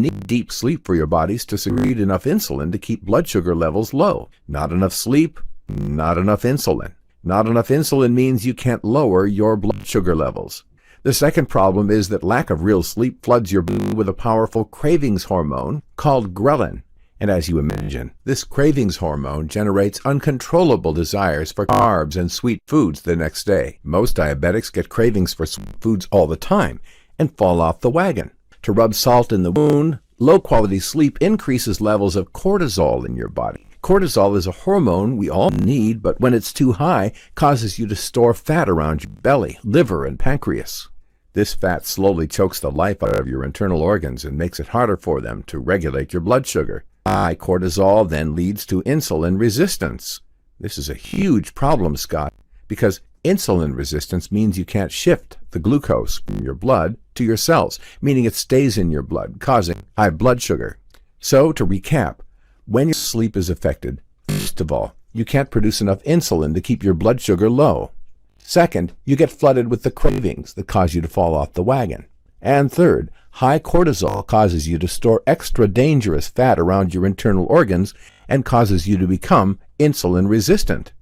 need deep sleep for your bodies to secrete enough insulin to keep blood sugar levels low. Not enough sleep, not enough insulin. Not enough insulin means you can't lower your blood sugar levels. The second problem is that lack of real sleep floods your body with a powerful cravings hormone called ghrelin. And as you imagine, this cravings hormone generates uncontrollable desires for carbs and sweet foods the next day. Most diabetics get cravings for sweet foods all the time and fall off the wagon. To rub salt in the wound, low-quality sleep increases levels of cortisol in your body. Cortisol is a hormone we all need, but when it's too high, causes you to store fat around your belly, liver, and pancreas. This fat slowly chokes the life out of your internal organs and makes it harder for them to regulate your blood sugar. High cortisol then leads to insulin resistance. This is a huge problem, Scott, because insulin resistance means you can't shift the glucose from your blood to your cells, meaning it stays in your blood, causing high blood sugar. So, to recap, when your sleep is affected, first of all, you can't produce enough insulin to keep your blood sugar low. Second, you get flooded with the cravings that cause you to fall off the wagon. And third, high cortisol causes you to store extra dangerous fat around your internal organs and causes you to become insulin resistant.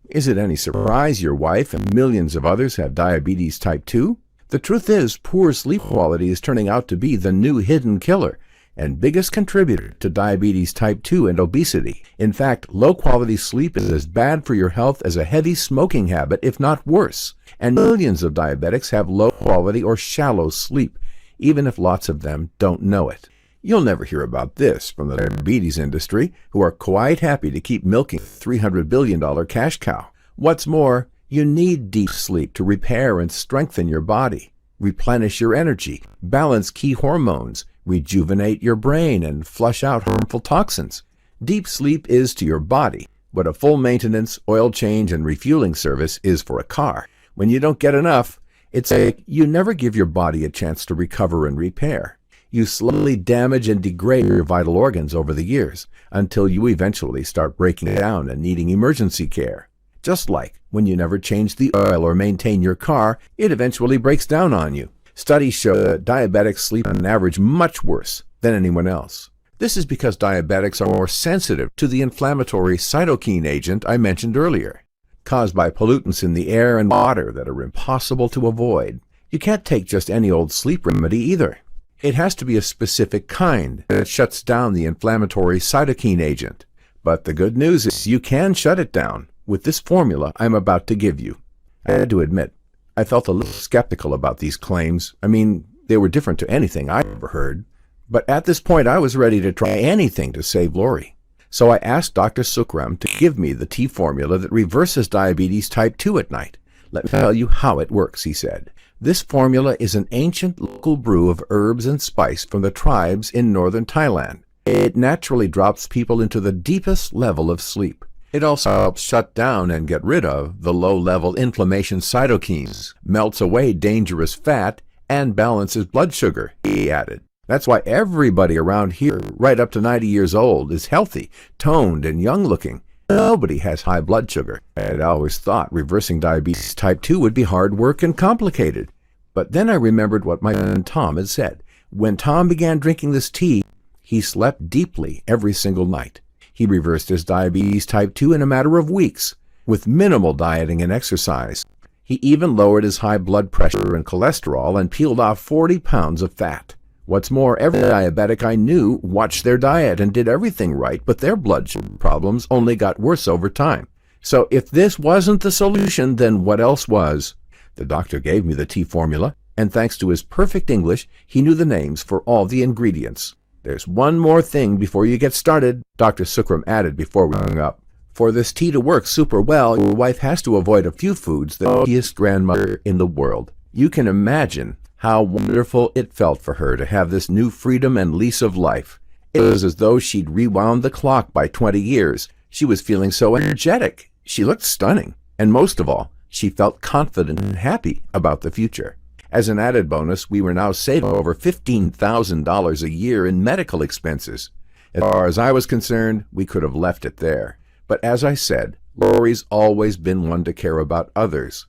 Is it any surprise your wife and millions of others have diabetes type 2? The truth is, poor sleep quality is turning out to be the new hidden killer and biggest contributor to diabetes type 2 and obesity. In fact, low-quality sleep is as bad for your health as a heavy smoking habit, if not worse. And millions of diabetics have low-quality or shallow sleep, even if lots of them don't know it. You'll never hear about this from the diabetes industry, who are quite happy to keep milking the $300 billion cash cow. What's more, you need deep sleep to repair and strengthen your body, replenish your energy, balance key hormones, rejuvenate your brain, and flush out harmful toxins. Deep sleep is to your body what a full maintenance, oil change, and refueling service is for a car. When you don't get enough, it's like you never give your body a chance to recover and repair. You slowly damage and degrade your vital organs over the years until you eventually start breaking down and needing emergency care. Just like when you never change the oil or maintain your car, it eventually breaks down on you. Studies show that diabetics sleep on average much worse than anyone else. This is because diabetics are more sensitive to the inflammatory cytokine agent I mentioned earlier, caused by pollutants in the air and water that are impossible to avoid. You can't take just any old sleep remedy either. It has to be a specific kind that shuts down the inflammatory cytokine agent. But the good news is you can shut it down with this formula I'm about to give you. I had to admit, I felt a little skeptical about these claims. I mean, they were different to anything I'd ever heard. But at this point, I was ready to try anything to save Lori. So I asked Dr. Sukram to give me the tea formula that reverses diabetes type 2 at night. Let me tell you how it works, he said. This formula is an ancient local brew of herbs and spice from the tribes in northern Thailand. It naturally drops people into the deepest level of sleep. It also helps shut down and get rid of the low-level inflammation cytokines, melts away dangerous fat, and balances blood sugar, he added. That's why everybody around here, right up to 90 years old, is healthy, toned, and young-looking. Nobody has high blood sugar. I had always thought reversing diabetes type 2 would be hard work and complicated. But then I remembered what my friend Tom had said. When Tom began drinking this tea, he slept deeply every single night. He reversed his diabetes type 2 in a matter of weeks, with minimal dieting and exercise. He even lowered his high blood pressure and cholesterol and peeled off 40 pounds of fat. What's more, every diabetic I knew watched their diet and did everything right, but their blood sugar problems only got worse over time. So if this wasn't the solution, then what else was? The doctor gave me the tea formula, and thanks to his perfect English, he knew the names for all the ingredients. There's one more thing before you get started, Dr. Sukram added before we hung up. For this tea to work super well, your wife has to avoid a few foods the healthiest grandmother in the world. You can imagine how wonderful it felt for her to have this new freedom and lease of life. It was as though she'd rewound the clock by 20 years. She was feeling so energetic. She looked stunning. And most of all, she felt confident and happy about the future. As an added bonus, we were now saving over $15,000 a year in medical expenses. As far as I was concerned, we could have left it there. But as I said, Lori's always been one to care about others.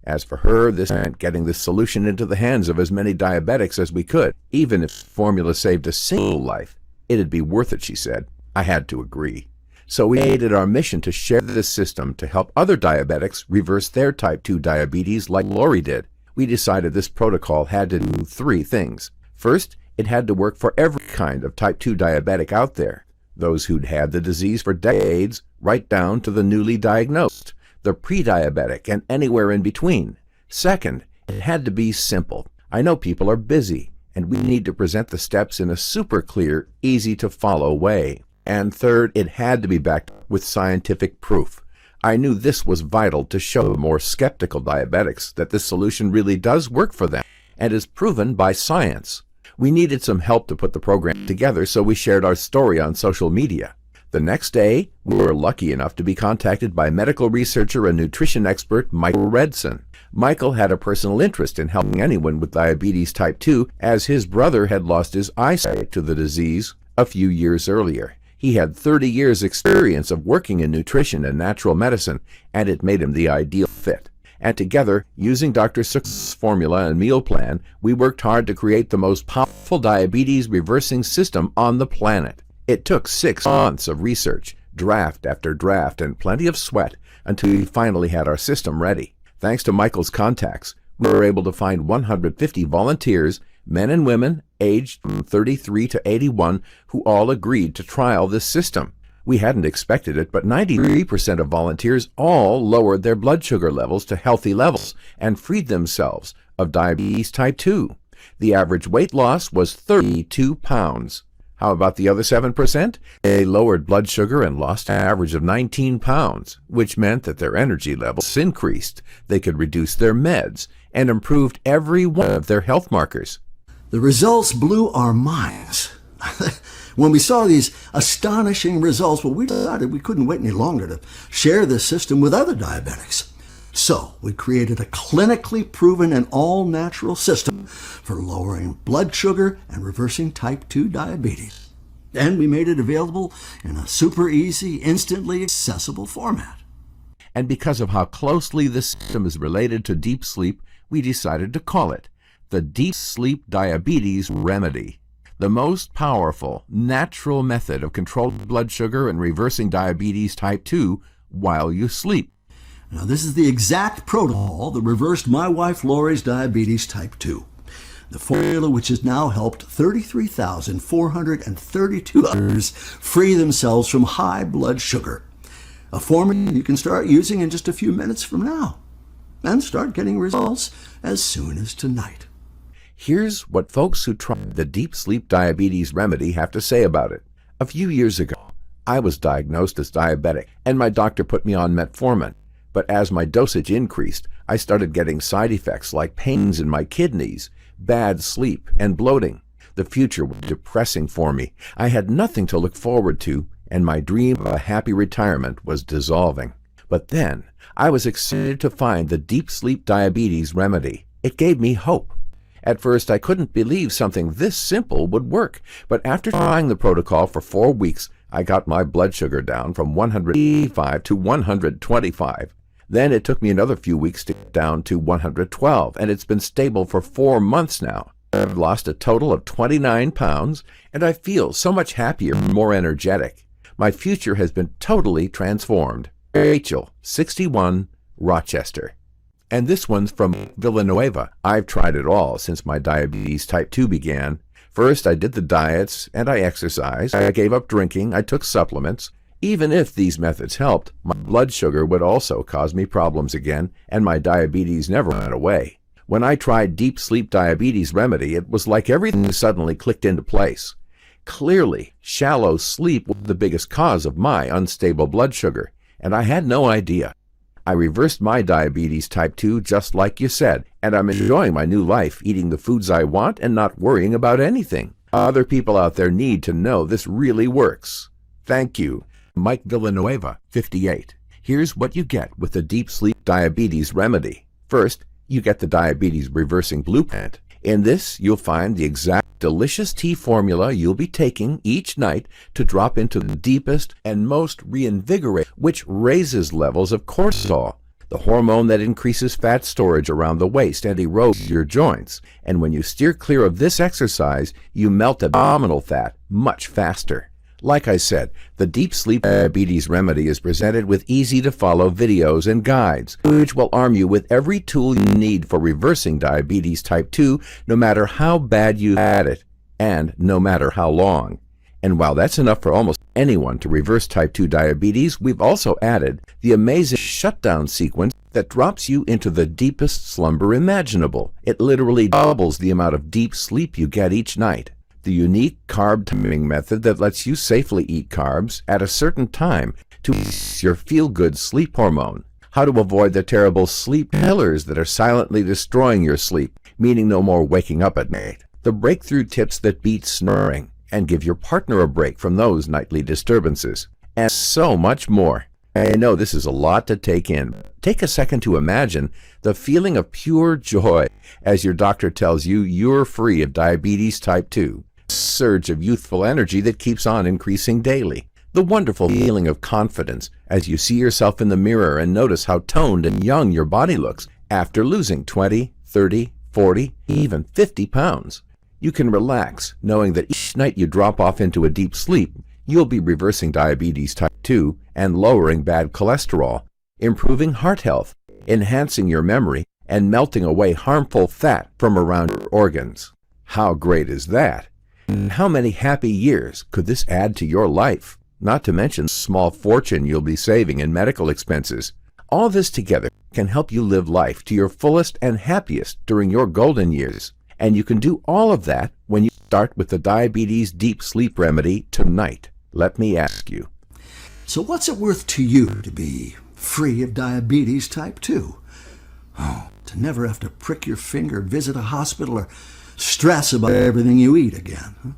As for her, this meant getting this solution into the hands of as many diabetics as we could. Even if formula saved a single life, it'd be worth it, she said. I had to agree. So we made it our mission to share this system to help other diabetics reverse their type 2 diabetes like Lori did. We decided this protocol had to do 3 things. First, it had to work for every kind of type 2 diabetic out there. Those who'd had the disease for decades, right down to the newly diagnosed, the pre-diabetic, and anywhere in between. Second, it had to be simple. I know people are busy, and we need to present the steps in a super clear, easy-to-follow way. And third, it had to be backed with scientific proof. I knew this was vital to show more skeptical diabetics that this solution really does work for them and is proven by science. We needed some help to put the program together, so we shared our story on social media. The next day, we were lucky enough to be contacted by medical researcher and nutrition expert Michael Redson. Michael had a personal interest in helping anyone with diabetes type 2, as his brother had lost his eyesight to the disease a few years earlier. He had 30 years' experience of working in nutrition and natural medicine, and it made him the ideal fit. And together, using Dr. Sukk's formula and meal plan, we worked hard to create the most powerful diabetes reversing system on the planet. It took 6 months of research, draft after draft, and plenty of sweat until we finally had our system ready. Thanks to Michael's contacts, we were able to find 150 volunteers, men and women, aged from 33 to 81, who all agreed to trial this system. We hadn't expected it, but 93% of volunteers all lowered their blood sugar levels to healthy levels and freed themselves of diabetes type 2. The average weight loss was 32 pounds. How about the other 7%? They lowered blood sugar and lost an average of 19 pounds, which meant that their energy levels increased, they could reduce their meds, and improved every one of their health markers. The results blew our minds. When we saw these astonishing results, we decided we couldn't wait any longer to share this system with other diabetics. So we created a clinically proven and all-natural system for lowering blood sugar and reversing type 2 diabetes. And we made it available in a super easy, instantly accessible format. And because of how closely this system is related to deep sleep, we decided to call it the Deep Sleep Diabetes Remedy, the most powerful, natural method of controlling blood sugar and reversing diabetes type 2 while you sleep. Now, this is the exact protocol that reversed my wife Lori's diabetes type 2. The formula which has now helped 33,432 others free themselves from high blood sugar. A formula you can start using in just a few minutes from now and start getting results as soon as tonight. Here's what folks who tried the Deep Sleep Diabetes Remedy have to say about it. A few years ago, I was diagnosed as diabetic, and my doctor put me on metformin. But as my dosage increased, I started getting side effects like pains in my kidneys, bad sleep, and bloating. The future was depressing for me. I had nothing to look forward to, and my dream of a happy retirement was dissolving. But then, I was excited to find the Deep Sleep Diabetes Remedy. It gave me hope. At first, I couldn't believe something this simple would work, but after trying the protocol for 4 weeks, I got my blood sugar down from 185 to 125. Then it took me another few weeks to get down to 112, and it's been stable for 4 months now. I've lost a total of 29 pounds, and I feel so much happier and more energetic. My future has been totally transformed. Rachel, 61, Rochester. And this one's from Villanueva. I've tried it all since my diabetes type 2 began. First, I did the diets, and I exercised. I gave up drinking. I took supplements. Even if these methods helped, my blood sugar would also cause me problems again, and my diabetes never went away. When I tried Deep Sleep Diabetes Remedy, it was like everything suddenly clicked into place. Clearly, shallow sleep was the biggest cause of my unstable blood sugar, and I had no idea. I reversed my diabetes type 2 just like you said, and I'm enjoying my new life, eating the foods I want and not worrying about anything. Other people out there need to know this really works. Thank you. Mike Villanueva, 58. Here's what you get with the Deep Sleep Diabetes Remedy. First, you get the diabetes reversing blueprint. In this, you'll find the exact delicious tea formula you'll be taking each night to drop into the deepest and most reinvigorating, which raises levels of cortisol, the hormone that increases fat storage around the waist and erodes your joints. And when you steer clear of this exercise, you melt abdominal fat much faster. Like I said, the Deep Sleep Diabetes Remedy is presented with easy-to-follow videos and guides, which will arm you with every tool you need for reversing diabetes type 2, no matter how bad you've had it, and no matter how long. And while that's enough for almost anyone to reverse type 2 diabetes, we've also added the amazing shutdown sequence that drops you into the deepest slumber imaginable. It literally doubles the amount of deep sleep you get each night. The unique carb timing method that lets you safely eat carbs at a certain time to increase your feel-good sleep hormone. How to avoid the terrible sleep killers that are silently destroying your sleep, meaning no more waking up at night. The breakthrough tips that beat snoring and give your partner a break from those nightly disturbances, and so much more. I know this is a lot to take in. Take a second to imagine the feeling of pure joy as your doctor tells you you're free of diabetes type 2, a surge of youthful energy that keeps on increasing daily. The wonderful feeling of confidence as you see yourself in the mirror and notice how toned and young your body looks after losing 20, 30, 40, even 50 pounds. You can relax knowing that each night you drop off into a deep sleep, you'll be reversing diabetes type 2 and lowering bad cholesterol, improving heart health, enhancing your memory, and melting away harmful fat from around your organs. How great is that? And how many happy years could this add to your life? Not to mention the small fortune you'll be saving in medical expenses. All this together can help you live life to your fullest and happiest during your golden years. And you can do all of that when you start with the Diabetes Deep Sleep Remedy tonight. Let me ask you. So what's it worth to you to be free of diabetes type 2? Oh, to never have to prick your finger, visit a hospital, or stress about everything you eat again. Huh?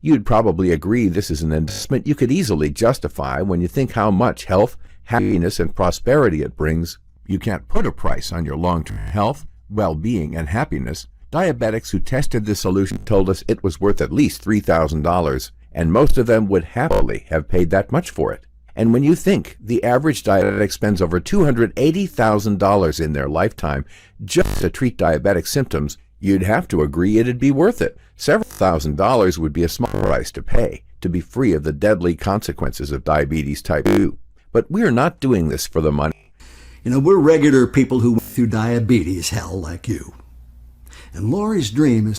You'd probably agree this is an investment you could easily justify when you think how much health, happiness, and prosperity it brings. You can't put a price on your long-term health, well-being, and happiness. Diabetics who tested this solution told us it was worth at least $3,000, and most of them would happily have paid that much for it. And when you think the average diabetic spends over $280,000 in their lifetime just to treat diabetic symptoms, you'd have to agree it'd be worth it. Several $1,000s would be a small price to pay to be free of the deadly consequences of diabetes type 2. But we're not doing this for the money. You know, we're regular people who went through diabetes hell like you. And Lori's dream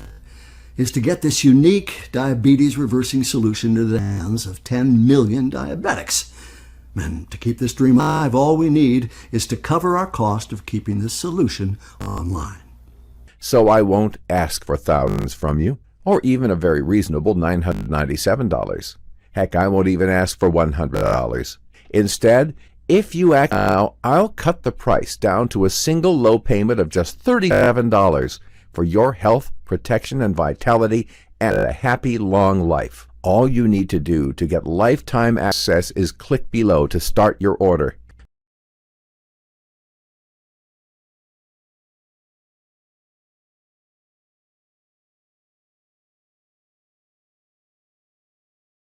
is to get this unique diabetes reversing solution to the hands of 10 million diabetics. And to keep this dream alive, all we need is to cover our cost of keeping this solution online. So I won't ask for thousands from you, or even a very reasonable $997. Heck, I won't even ask for $100. Instead, if you act now, I'll cut the price down to a single low payment of just $37 for your health, protection, and vitality, and a happy, long life. All you need to do to get lifetime access is click below to start your order.